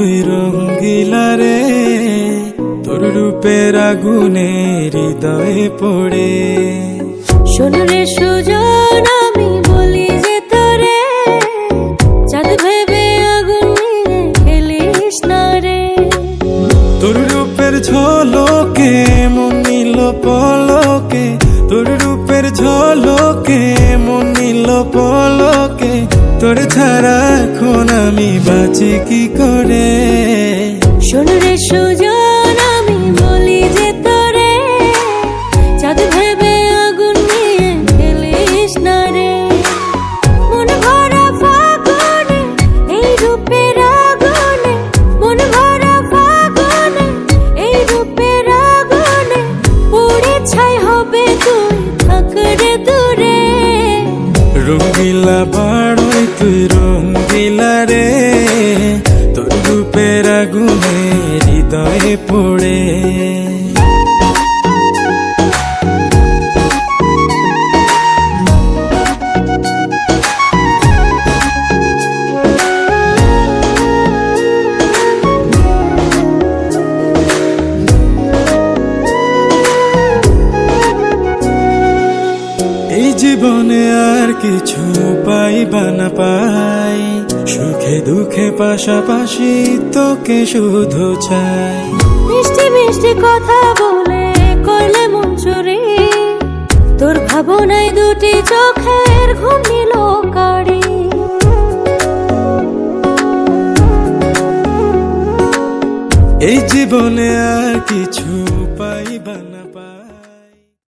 তুই রঙ্গিলা রে, তোর রূপের আগুনে হৃদয়ে পড়ে। শোন রে সুজন, আমি বলি যে তোরে, চাঁদ ভেবে আগুন নিয়ে খেলিস না রে। তোর রূপের ঝলকে মন নিল পলকে, তোর রূপের ঝলকে মন নিল পলকে, তোর ছাড়া এখন আমি বাঁচি কি করে। শোন রে সুজন, আমি বলি যে তোরে, চাঁদ ভেবে আগুন নিয়ে খেলিস না রে। মন ভরা ফাগুনে এই রূপের আগুনে, মন ভরা ফাগুনে এই রূপের আগুনে, পুড়ে ছাই হবে তুই থাক রে দূরে। রঙ্গিলা বাড়ই তুই রঙ্গিলা রে, তোর রূপের আগুনে হৃদয়ে পড়ে। এই জীবনে আর কিছু পাইবা না পাই, সুখে দুঃখে পাশাপাশি তোকে শুধু চাই। মিষ্টি মিষ্টি কথা বলে করলে মন চুরি, তোর ভাবনায় দুটি চোখের ঘুম নিল কারি। এই জীবনে আর কিছু পাইবা না পাই।